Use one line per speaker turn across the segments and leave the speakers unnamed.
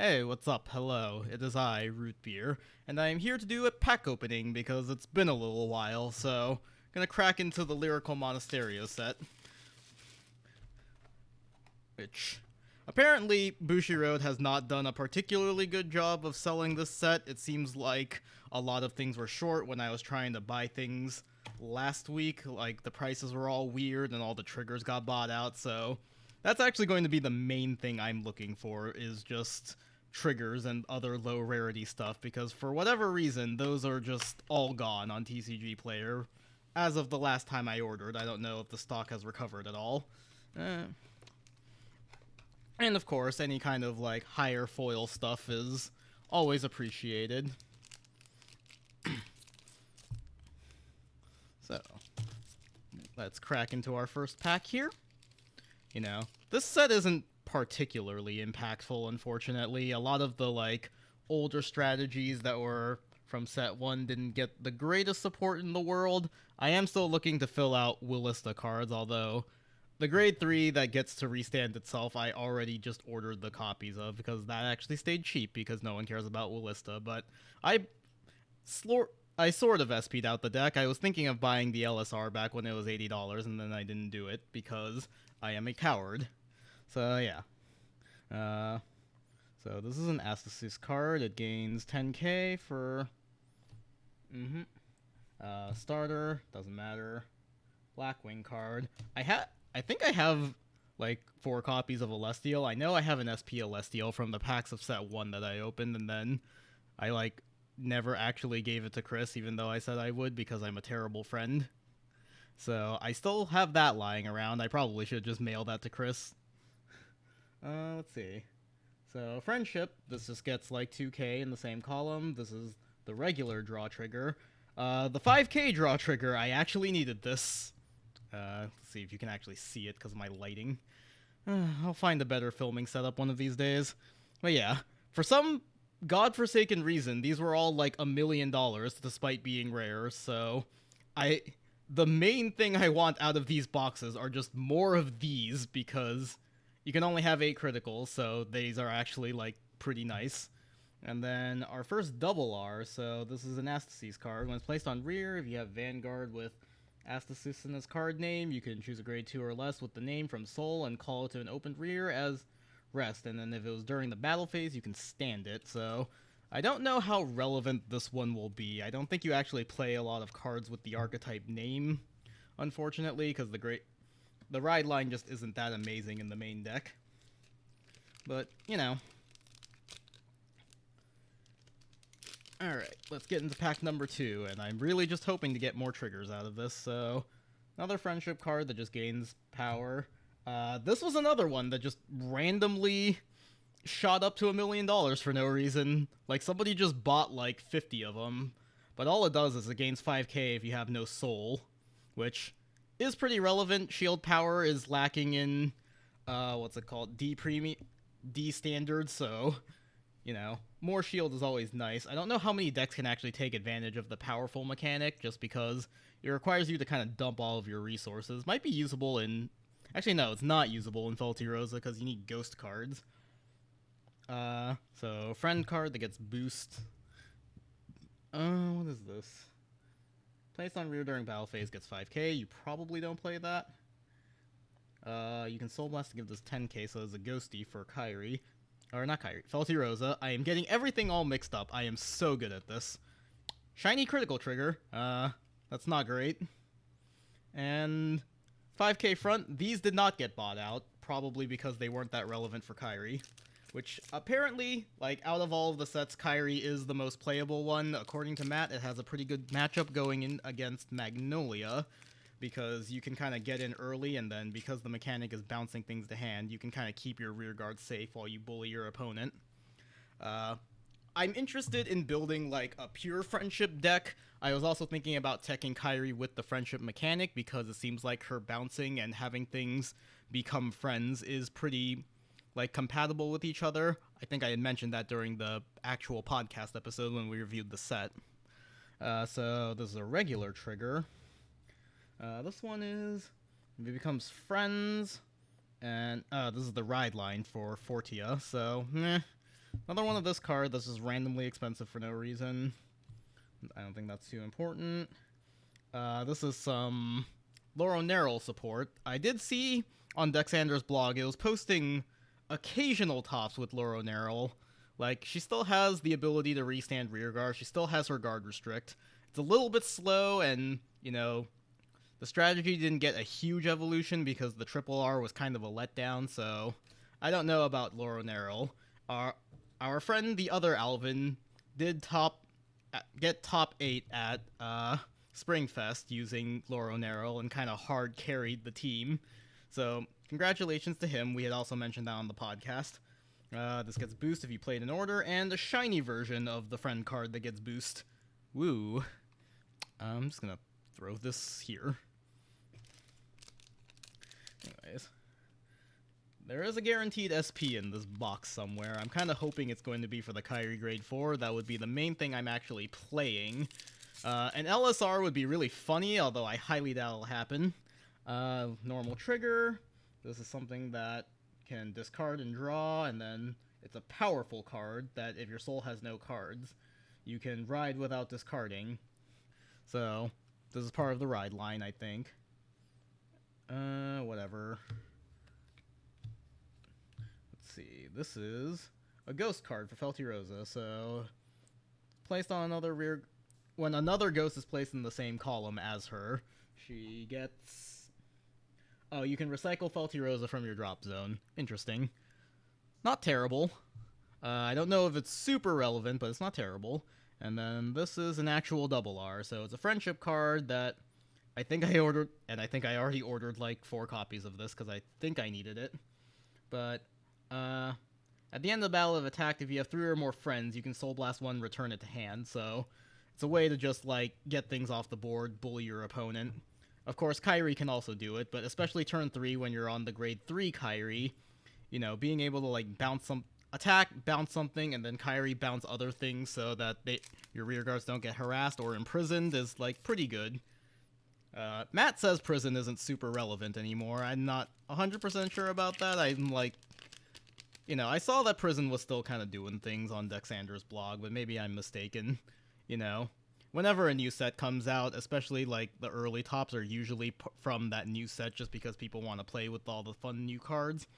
Hey, what's up? Hello, it is I, Root Beer, and I am here to do a pack opening because it's been a little while, so gonna crack into the Lyrical Monasterio set, which apparently Bushiroad has not done a particularly good job of selling this set. It seems like a lot of things were short when I was trying to buy things last week, like the prices were all weird and all the triggers got bought out, so that's actually going to be the main thing I'm looking for, is just triggers and other low rarity stuff, because for whatever reason, those are just all gone on TCG Player. As of the last time I ordered, I don't know if the stock has recovered at all. And of course, any kind of like higher foil stuff is always appreciated. So, let's crack into our first pack here. You know, this set isn't particularly impactful, unfortunately. A lot of the, like, older strategies that were from set 1 didn't get the greatest support in the world. I am still looking to fill out Willista cards, although the grade 3 that gets to restand itself, I already just ordered the copies of, because that actually stayed cheap, because no one cares about Willista, but I sort of SP'd out the deck. I was thinking of buying the LSR back when it was $80, and then I didn't do it because I am a coward. So, yeah. So this is an Astasis card. It gains 10k for... starter, doesn't matter. Blackwing card. I think I have, like, 4 copies of Celestial. I know I have an SP Celestial from the packs of set 1 that I opened, and then I, like, never actually gave it to Chris, even though I said I would, because I'm a terrible friend. So I still have that lying around. I probably should just mail that to Chris. Let's see. So Friendship, this just gets like 2k in the same column. This is the regular draw trigger. The 5k draw trigger, I actually needed this. Let's see if you can actually see it because of my lighting. I'll find a better filming setup one of these days. But yeah, for some godforsaken reason, these were all like $1 million despite being rare, so the main thing I want out of these boxes are just more of these, because you can only have 8 criticals, so these are actually like pretty nice. And then our first double R, so this is an Astasis card. When it's placed on rear, if you have Vanguard with Astasis in its card name, you can choose a grade 2 or less with the name from Soul and call it to an opened rear as rest, and then if it was during the battle phase, you can stand it. So I don't know how relevant this one will be. I don't think you actually play a lot of cards with the archetype name, unfortunately, because the ride line just isn't that amazing in the main deck. But, you know. Alright, let's get into pack number 2, and I'm really just hoping to get more triggers out of this. So, another Friendship card that just gains power. This was another one that just randomly shot up to $1 million for no reason. Like, somebody just bought like 50 of them. But all it does is it gains 5k if you have no soul, which is pretty relevant. Shield power is lacking in, what's it called? D standard, so, you know, more shield is always nice. I don't know how many decks can actually take advantage of the powerful mechanic, just because it requires you to kind of dump all of your resources. Might be usable in... Actually, no, it's not usable in Faulty Rosa because you need ghost cards. So, friend card that gets boost. What is this? Placed on rear during battle phase gets 5k. You probably don't play that. You can Soul Blast to give this 10k, so there's a ghosty for Kyrie. Or not Kyrie, Faulty Rosa. I am getting everything all mixed up. I am so good at this. Shiny critical trigger. That's not great. And 5k front, these did not get bought out, probably because they weren't that relevant for Kyrie. Which, apparently, like, out of all of the sets, Kyrie is the most playable one. According to Matt, it has a pretty good matchup going in against Magnolia, because you can kind of get in early, and then because the mechanic is bouncing things to hand, you can kind of keep your rear guard safe while you bully your opponent. I'm interested in building, like, a pure Friendship deck. I was also thinking about teching Kyrie with the Friendship mechanic, because it seems like her bouncing and having things become friends is pretty, like, compatible with each other. I think I had mentioned that during the actual podcast episode when we reviewed the set. So this is a regular trigger. This one is, if it becomes friends, and this is the ride line for Fortia, so, meh. Another one of this card that's just randomly expensive for no reason. I don't think that's too important. This is some Lyrical support. I did see on Dexander's blog, it was posting occasional tops with Lyrical. Like, she still has the ability to restand rear guard. She still has her guard restrict. It's a little bit slow, and, you know, the strategy didn't get a huge evolution because the triple R was kind of a letdown, so I don't know about Lyrical. Our friend, the other Alvin, did get top 8 at Springfest using Lyrical and kind of hard carried the team. So, congratulations to him. We had also mentioned that on the podcast. This gets boost if you played in order, and a shiny version of the friend card that gets boost. Woo. I'm just gonna throw this here. Anyways. There is a guaranteed SP in this box somewhere. I'm kind of hoping it's going to be for the Kyrie Grade 4. That would be the main thing I'm actually playing. An LSR would be really funny, although I highly doubt it'll happen. Normal trigger. This is something that can discard and draw, and then it's a powerful card that if your soul has no cards, you can ride without discarding. So, this is part of the ride line, I think. Whatever. See, this is a ghost card for Feltyrosa, so placed on another rear. When another ghost is placed in the same column as her, she gets. Oh, you can recycle Feltyrosa from your drop zone. Interesting. Not terrible. I don't know if it's super relevant, but it's not terrible. And then this is an actual double R, so it's a friendship card that I think I ordered, and I think I already ordered like 4 copies of this because I think I needed it. But at the end of the Battle of Attack, if you have 3 or more friends, you can Soul Blast 1, return it to hand, so it's a way to just, like, get things off the board, bully your opponent. Of course, Kyrie can also do it, but especially turn 3 when you're on the grade 3 Kyrie, you know, being able to, like, attack, bounce something, and then Kyrie bounce other things so that your rear guards don't get harassed or imprisoned is, like, pretty good. Matt says prison isn't super relevant anymore. I'm not 100% sure about that. I'm, like, you know, I saw that prison was still kind of doing things on Dexander's blog, but maybe I'm mistaken. You know, whenever a new set comes out, especially like the early tops are usually from that new set just because people want to play with all the fun new cards.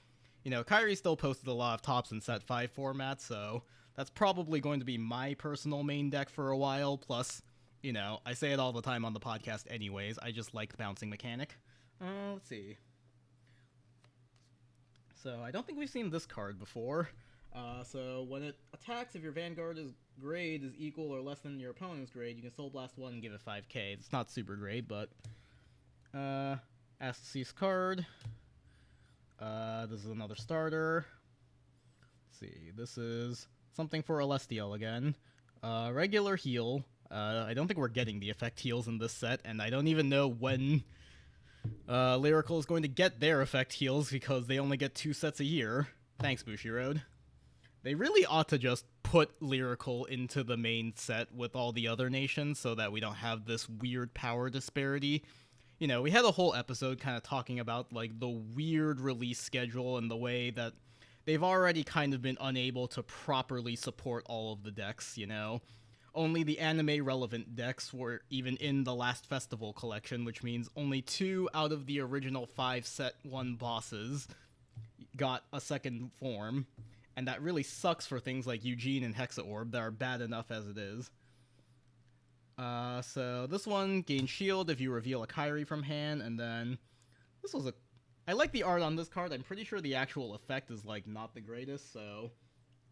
You know, Kyrie still posted a lot of tops in set 5 format, so that's probably going to be my personal main deck for a while. Plus, you know, I say it all the time on the podcast anyways, I just like the bouncing mechanic. Let's see. So, I don't think we've seen this card before. So, when it attacks, if your Vanguard grade is equal or less than your opponent's grade, you can Soul Blast 1 and give it 5k. It's not super great, but... Ask to cease card. This is another starter. Let's see, this is something for Celestial again. Regular heal. I don't think we're getting the effect heals in this set, and I don't even know when... Lyrical is going to get their effect heals because they only get 2 sets a year. Thanks, Bushiroad. They really ought to just put Lyrical into the main set with all the other nations so that we don't have this weird power disparity. You know, we had a whole episode kind of talking about, like, the weird release schedule and the way that they've already kind of been unable to properly support all of the decks, you know? Only the anime-relevant decks were even in the last festival collection, which means only 2 out of the original 5 set 1 bosses got a second form, and that really sucks for things like Eugene and Hexaorb that are bad enough as it is. So this one gains shield if you reveal a Kyrie from hand, and then this was I like the art on this card. I'm pretty sure the actual effect is, like, not the greatest, so...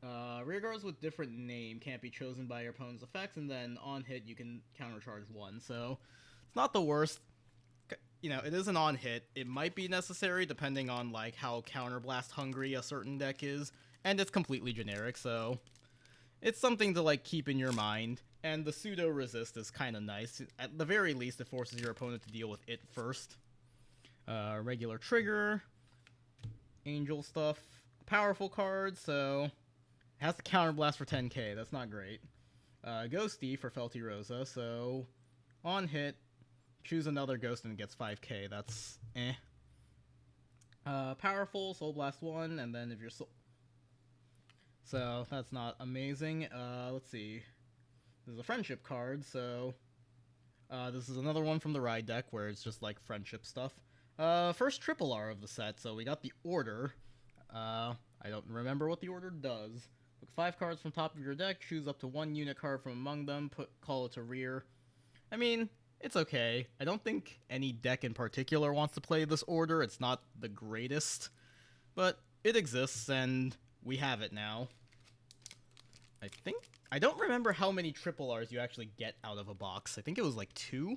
rearguards with different name can't be chosen by your opponent's effects, and then on hit you can countercharge 1, so it's not the worst. You know, it is an on hit. It might be necessary depending on, like, how counterblast hungry a certain deck is, and it's completely generic, so it's something to, like, keep in your mind. And the pseudo resist is kind of nice. At the very least, it forces your opponent to deal with it first. Regular trigger, angel stuff, powerful card, so has to counterblast for 10k. That's not great. Ghosty for Feltyrosa, so on hit, choose another ghost and it gets 5k. That's eh. Powerful, Soul Blast 1, and then if you're So that's not amazing. Let's see. This is a friendship card, so this is another one from the ride deck where it's just like friendship stuff. First triple R of the set, so we got the order. I don't remember what the order does. Look 5 cards from top of your deck, choose up to 1 unit card from among them, call it to rear. I mean, it's okay. I don't think any deck in particular wants to play this order. It's not the greatest, but it exists, and we have it now. I don't remember how many triple Rs you actually get out of a box. I think it was like 2.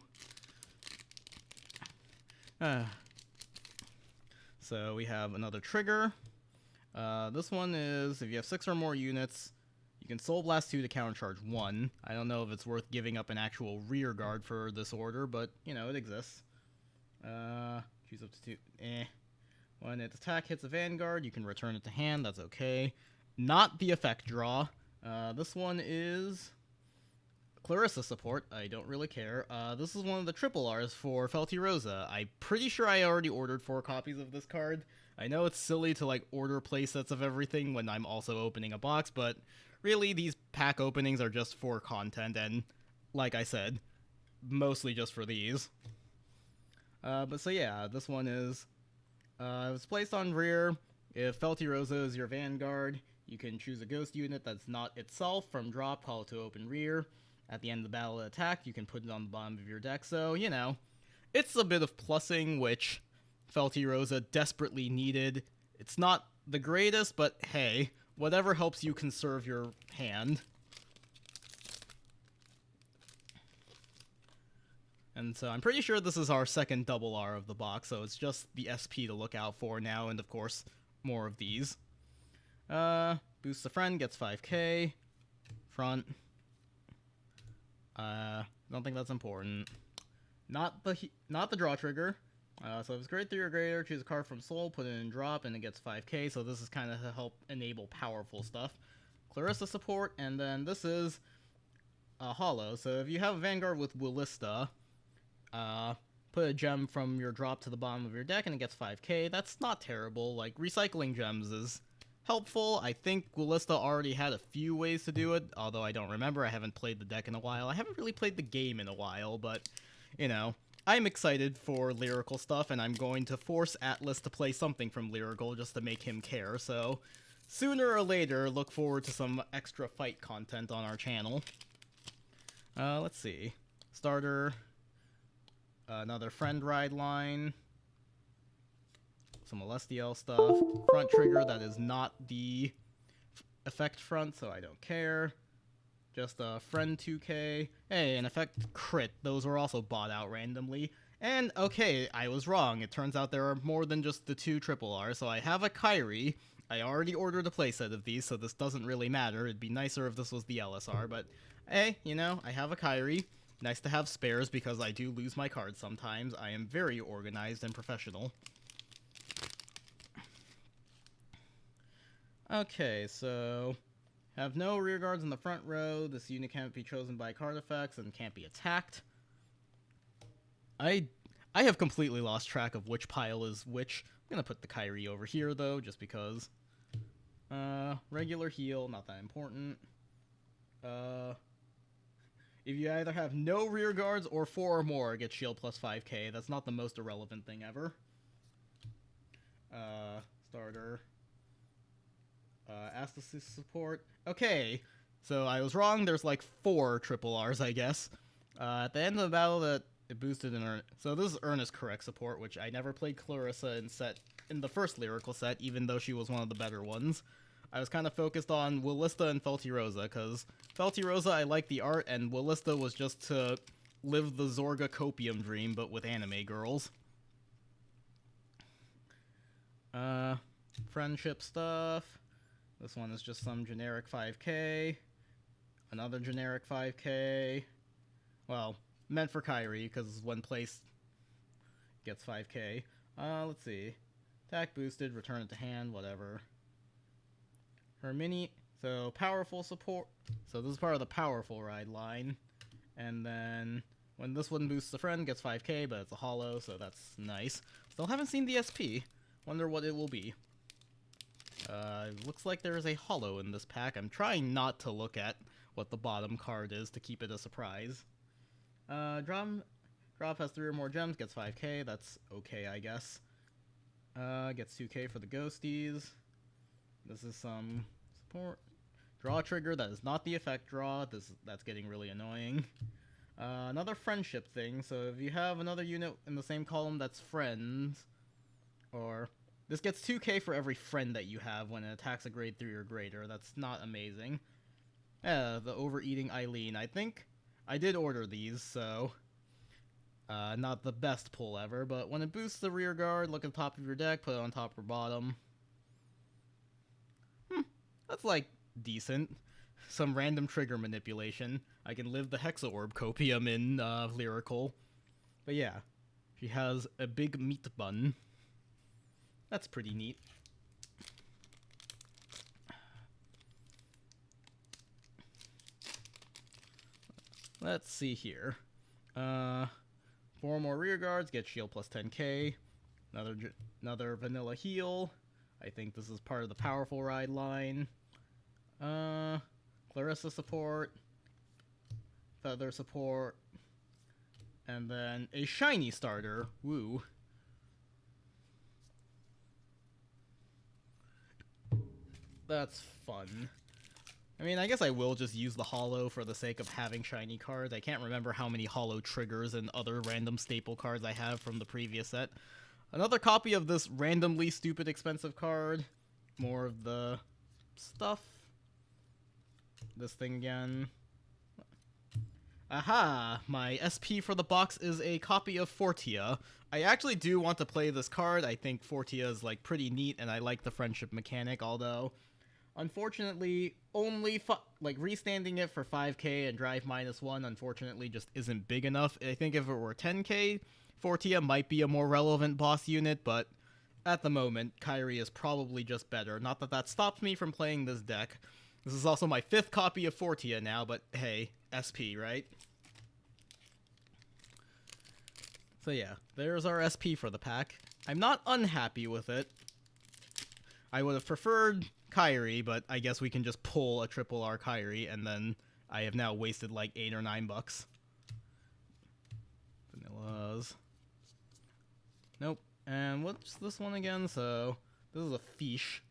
So we have another trigger. This one is, if you have 6 or more units, you can Soul Blast 2 to countercharge 1. I don't know if it's worth giving up an actual rear guard for this order, but, you know, it exists. Choose up to 2. When its attack hits a Vanguard, you can return it to hand. That's okay. Not the effect draw. This one is Clarissa support. I don't really care. This is one of the triple Rs for Felty Rosa. I'm pretty sure I already ordered 4 copies of this card. I know it's silly to, like, order playsets of everything when I'm also opening a box, but really, these pack openings are just for content, and, like I said, mostly just for these. But so yeah, this one is, it's placed on rear. If Felty Rosa is your Vanguard, you can choose a ghost unit that's not itself from drop, call it to open rear. At the end of the battle attack, you can put it on the bottom of your deck, so, you know, it's a bit of plussing, which Felty Rosa desperately needed. It's not the greatest, but hey, whatever helps you conserve your hand. And so I'm pretty sure this is our second double R of the box, so it's just the SP to look out for now, and of course, more of these. Boost a friend, gets 5k. Front. Don't think that's important. Not the draw trigger. So if it's grade 3 or greater, choose a card from Soul, put it in drop, and it gets 5k, so this is kind of to help enable powerful stuff. Clarissa support, and then this is hollow. So if you have a Vanguard with Willista, put a gem from your drop to the bottom of your deck, and it gets 5k. That's not terrible. Like, recycling gems is helpful. I think Willista already had a few ways to do it, although I don't remember. I haven't played the deck in a while. I haven't really played the game in a while, but, you know, I'm excited for Lyrical stuff, and I'm going to force Atlas to play something from Lyrical just to make him care, so sooner or later, look forward to some extra fight content on our channel. Let's see. Starter. Another friend ride line. Some Celestial stuff. Front trigger, that is not the effect front, so I don't care. Just a friend 2k. Hey, an effect crit. Those were also bought out randomly. And, okay, I was wrong. It turns out there are more than just the 2 triple R, so I have a Kyrie. I already ordered a playset of these, so this doesn't really matter. It'd be nicer if this was the LSR, but hey, you know, I have a Kyrie. Nice to have spares because I do lose my cards sometimes. I am very organized and professional. Okay, so have no rear guards in the front row. This unit can't be chosen by card effects and can't be attacked. I have completely lost track of which pile is which. I'm gonna put the Kyrie over here though, just because. Regular heal, not that important. If you either have no rear guards or 4 or more, get shield plus 5k. That's not the most irrelevant thing ever. Starter. Astus support. Okay, so I was wrong. There's like 4 triple Rs, I guess. At the end of the battle, that it boosted an So this is Ernest correct support, which I never played Clarissa in the first Lyrical set, even though she was one of the better ones. I was kind of focused on Willista and Felty Rosa, because Felty Rosa, I like the art, and Willista was just to live the Zorga copium dream, but with anime girls. Friendship stuff. This one is just some generic 5k. Another generic 5k. Well, meant for Kyrie, because when placed, gets 5k. Let's see. Attack boosted, return it to hand, whatever. Her mini, so powerful support. So this is part of the powerful ride line. And then when this one boosts a friend, gets 5k, but it's a hollow, so that's nice. Still haven't seen the SP. Wonder what it will be. Looks like there is a holo in this pack. I'm trying not to look at what the bottom card is to keep it a surprise. Drop has 3 or more gems, gets 5k. That's okay, I guess. Gets 2k for the ghosties. This is some support. Draw trigger, that is not the effect draw. That's getting really annoying. Another friendship thing, so if you have another unit in the same column that's friends, or this gets 2k for every friend that you have when it attacks a grade 3 or greater. That's not amazing. The overeating Eileen. I think I did order these, so not the best pull ever, but when it boosts the rear guard, look at the top of your deck, put it on top or bottom. That's like decent. Some random trigger manipulation. I can live the Hexaorb Copium in Lyrical. But yeah, she has a big meat bun. That's pretty neat. Let's see here. 4 more rear guards, get shield plus 10k. Another vanilla heal. I think this is part of the powerful ride line. Clarissa support. Feather support. And then a shiny starter. Woo. That's fun. I mean, I guess I will just use the holo for the sake of having shiny cards. I can't remember how many holo triggers and other random staple cards I have from the previous set. Another copy of this randomly stupid expensive card. More of the stuff. This thing again. Aha! My SP for the box is a copy of Fortia. I actually do want to play this card. I think Fortia is like pretty neat, and I like the friendship mechanic, although unfortunately, only restanding it for 5k and drive -1 unfortunately just isn't big enough. I think if it were 10k, Fortia might be a more relevant boss unit, but at the moment, Kyrie is probably just better. Not that that stops me from playing this deck. This is also my 5th copy of Fortia now, but hey, SP, right? So yeah, there's our SP for the pack. I'm not unhappy with it. I would have preferred Kyrie, but I guess we can just pull a triple R Kyrie, and then I have now wasted like $8 or $9. Vanillas. Nope. And what's this one again? So this is a fish.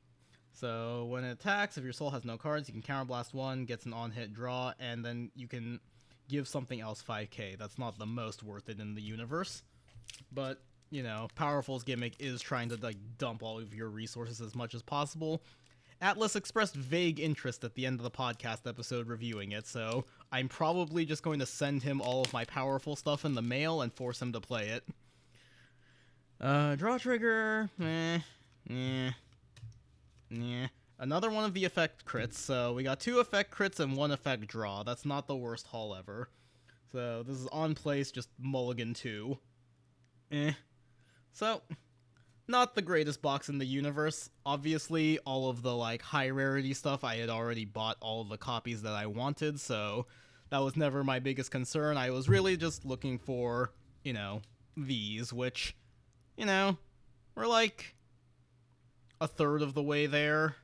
So when it attacks, if your soul has no cards, you can counterblast 1, gets an on-hit draw, and then you can give something else 5k. That's not the most worth it in the universe, but you know, Powerful's gimmick is trying to like dump all of your resources as much as possible. Atlas expressed vague interest at the end of the podcast episode reviewing it, so I'm probably just going to send him all of my Powerful stuff in the mail and force him to play it. Draw trigger, Another one of the effect crits, so we got 2 effect crits and 1 effect draw. That's not the worst haul ever. So this is on place, just mulligan 2. So, not the greatest box in the universe. Obviously, all of the like high rarity stuff, I had already bought all of the copies that I wanted, so that was never my biggest concern. I was really just looking for, you know, these, which, you know, were like a third of the way there.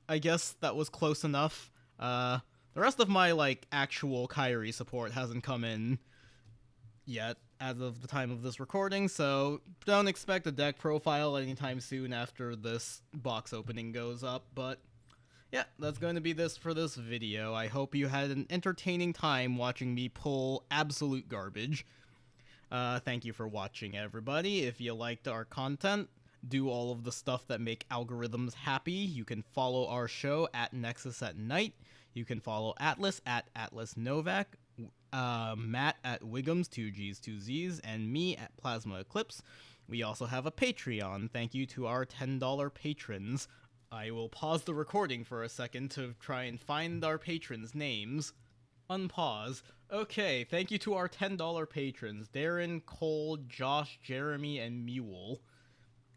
I guess that was close enough. The rest of my like actual Kyrie support hasn't come in yet as of the time of this recording, so don't expect a deck profile anytime soon after this box opening goes up. But yeah, that's going to be this for this video. I hope you had an entertaining time watching me pull absolute garbage. Thank you for watching, everybody. If you liked our content, do all of the stuff that make algorithms happy. You can follow our show at Nexus at Night. You can follow Atlas at Atlas Novak, Matt at Wiggums, 2Gs, 2Zs, and me at Plasma Eclipse. We also have a Patreon. Thank you to our $10 patrons. I will pause the recording for a second to try and find our patrons' names. Unpause. Okay, thank you to our $10 patrons, Darren, Cole, Josh, Jeremy, and Mewwill.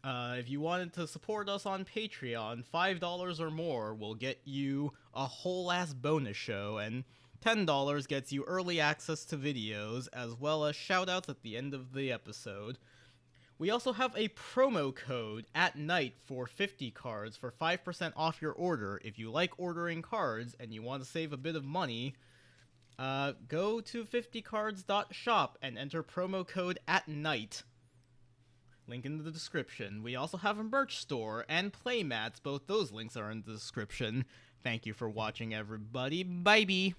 If you wanted to support us on Patreon, $5 or more will get you a whole-ass bonus show, and $10 gets you early access to videos, as well as shoutouts at the end of the episode. We also have a promo code at night for 50 cards for 5% off your order. If you like ordering cards and you want to save a bit of money, go to 50cards.shop and enter promo code at night. Link in the description. We also have a merch store and playmats. Both those links are in the description. Thank you for watching, everybody. Bye-bye.